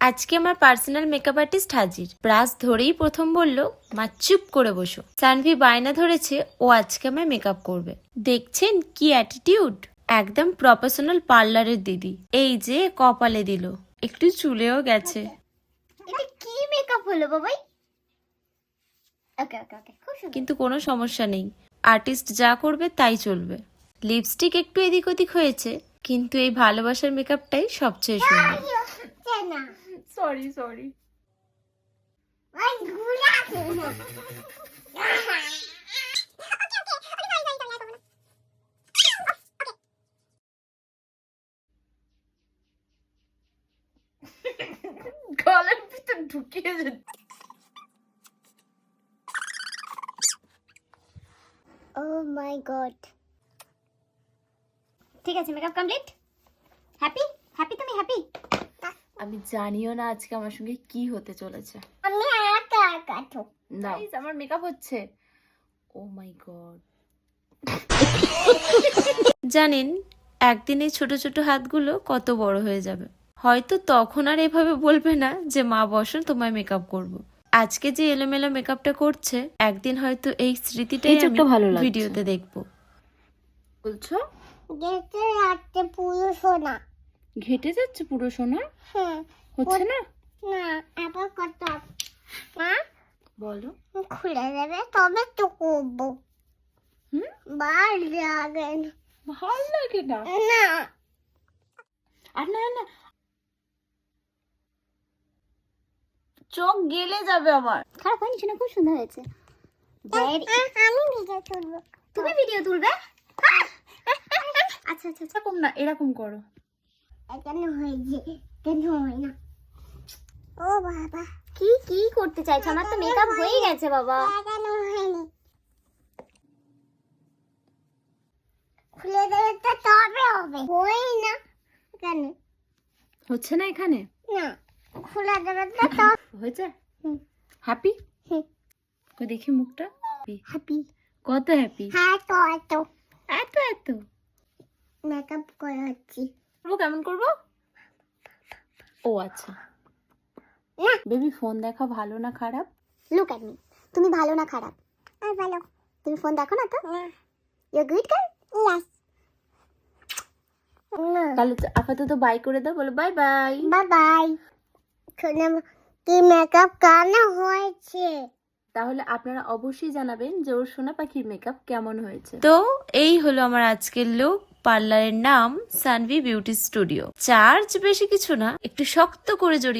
আজকে আমার personal makeup artist হাজির। ব্রাশ ধরেই প্রথম বলল, মা চুপ করে বসো। সানভি বায়না ধরেছে ও আজকে আমায় মেকআপ করবে। দেখছেন কি অ্যাটিটিউড, একদম প্রফেশনাল পার্লারের দিদি। এই যে কপালে দিল, একটু চুলেও গেছে। এটা কি মেকআপ হলো বাবাই? ওকে ওকে ওকে, খুব সুন্দর। কিন্তু কোনো সমস্যা নেই, আর্টিস্ট যা করবে তাই চলবে। লিপস্টিক একটু এদিক ওদিক হয়েছে, কিন্তু এই ভালোবাসার মেকআপটাই সবচেয়ে সুন্দর। না সরি সরি। ভাই ঘুরা না। গলার ভিতর ঢুকিয়ে যাচ্ছে। ও মাই গড, ঠিক আছে, মেকআপ কমপ্লিট। হ্যাপি হ্যাপি, তুমি হ্যাপি? আমি জানিও না আজকে আমার সঙ্গে কি হতে চলেছে। আমি একা একা তো। গাইস, আমার মেকআপ হচ্ছে। ও মাই গড। জানেন, একদিন এই ছোট ছোট হাতগুলো কত বড় হয়ে যাবে। হয়তো তখন আর এভাবে বলবে না যে মা বসো তোমায় মেকআপ করব। আজকে যে এলোমেলো মেকআপটা করছে, একদিন হয়তো এই স্মৃতিটাই আমি ভিডিওতে দেখবো। বলছো গেটে রাখতে পুরো সোনা। ঘেটে যাচ্ছে পুরো সোনা? হ্যাঁ। হচ্ছে না? না, আবার কত? মা বলো। খুলে দেবে তবে তো করবো। হুম, ভাল লাগে না। ভাল লাগে না। না আর না না, চোখ গেলে যাবে আমার। খারাপ হয়নি, শোনা খুব সুন্দর হয়েছে। আমি ভিডিও তুলবো। তুমি ভিডিও তুলবে? আচ্ছা আচ্ছা আচ্ছা, এরকম না, এরকম করো। কেন হয়েছে? কেন হয় না? ও বাবা, কি কি করতে চাইছো? আমার তো মেকআপ হয়ে গেছে বাবা। কেন হয়নি? খুলে দেবে তো তবে হবে। হই না কেন? হচ্ছে না এখানে? না, খুলে দেবে তো তবে হয়েছে? হুম। হ্যাপি? হুম। কই দেখি মুখটা। হ্যাপি। কত হ্যাপি? হ্যাঁ তো এত এত এত মেকআপ করাচ্ছি। করবো? কেমন করবো? ও আচ্ছা। না, বেবি, ফোন দেখা ভালো না খারাপ? Look at me. তুমি ভালো না খারাপ? আর ভালো। তুমি ফোন দেখো না তো? You good girl? ইয়েস। তাহলে আপাতত বাই করে দাও, বলো বাই বাই। Bye bye. কি মেকআপ কেন হয়েছে? তাহলে আপনারা অবশ্যই জানাবেন যে ওর সোনা পাখির মেকআপ কেমন হয়েছে। তো এই হলো আমার আজকের লুক। পার্লারের নাম সানভি বিউটি স্টুডিও। চার্জ বেশি কিছু না, একটু শক্ত করে জড়িয়ে